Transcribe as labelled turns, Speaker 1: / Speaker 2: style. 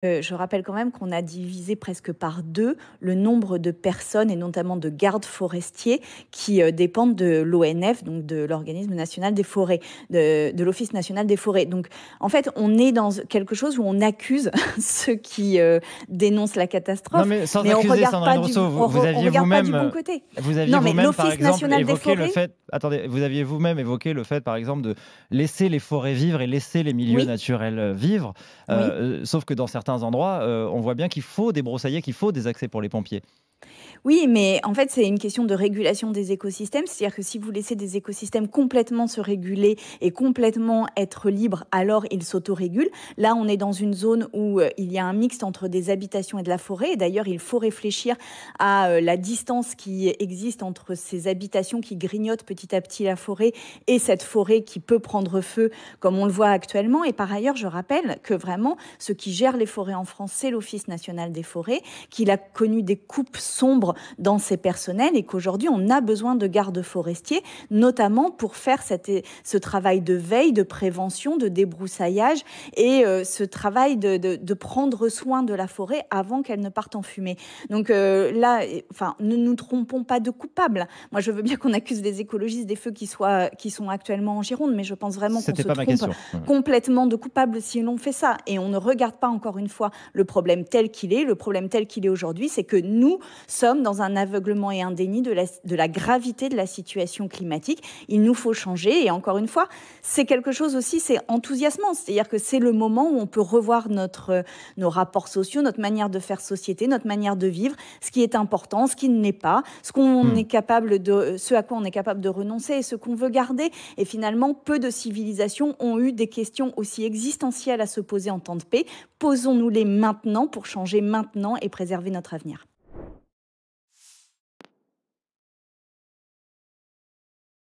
Speaker 1: Je rappelle quand même qu'on a divisé presque par 2 le nombre de personnes et notamment de gardes forestiers qui, dépendent de l'ONF, donc de l'Organisme national des forêts, de l'Office national des forêts. Donc en fait, on est dans quelque chose où on accuse ceux qui, dénoncent la
Speaker 2: Non,
Speaker 1: catastrophe,
Speaker 2: mais sans
Speaker 1: mais
Speaker 2: accuser, Sandrine Rousseau,
Speaker 1: on regarde pas du bon côté.
Speaker 2: vous aviez
Speaker 1: Non, mais
Speaker 2: vous-même, par
Speaker 1: l'Office
Speaker 2: exemple,
Speaker 1: national des
Speaker 2: évoqué le
Speaker 1: forêts
Speaker 2: fait attendez, vous aviez vous-même évoqué le fait, par exemple, de laisser les forêts vivre et laisser les milieux
Speaker 1: oui,
Speaker 2: naturels, vivre.
Speaker 1: oui.
Speaker 2: Sauf que dans certains endroits, on voit bien qu'il faut débroussailler, qu'il faut des accès pour les pompiers.
Speaker 1: Oui, mais en fait, c'est une question de régulation des écosystèmes. C'est-à-dire que si vous laissez des écosystèmes complètement se réguler et complètement être libres, alors ils s'autorégulent. Là, on est dans une zone où il y a un mixte entre des habitations et de la forêt. Et d'ailleurs, il faut réfléchir à la distance qui existe entre ces habitations qui grignotent petit à petit la forêt et cette forêt qui peut prendre feu, comme on le voit actuellement. Et par ailleurs, je rappelle que vraiment, ce qui gère les forêts en France, c'est l'Office national des forêts, qu'il a connu des coupes sombres dans ses personnels et qu'aujourd'hui, on a besoin de gardes forestiers, notamment pour faire ce travail de veille, de prévention, de débroussaillage et ce travail de prendre soin de la forêt avant qu'elle ne parte en fumée. Donc là, enfin, ne nous trompons pas de coupables. Moi, je veux bien qu'on accuse les écologistes des feux qui sont actuellement en Gironde, mais je pense vraiment qu'on
Speaker 2: C'était
Speaker 1: se
Speaker 2: pas ma
Speaker 1: trompe
Speaker 2: question.
Speaker 1: complètement de coupables si l'on fait ça. Et on ne regarde pas, encore une fois, le problème tel qu'il est. Le problème tel qu'il est aujourd'hui, c'est que nous sommes dans un aveuglement et un déni de la gravité de la situation climatique. Il nous faut changer. Et encore une fois, c'est quelque chose aussi, c'est enthousiasmant. C'est-à-dire que c'est le moment où on peut revoir nos rapports sociaux, notre manière de faire société, notre manière de vivre, ce qui est important, ce qui ne l'est pas,
Speaker 2: Mmh.
Speaker 1: ce à quoi on est capable de renoncer et ce qu'on veut garder. Et finalement, peu de civilisations ont eu des questions aussi existentielles à se poser en temps de paix. Posons-nous-les maintenant pour changer maintenant et préserver notre avenir.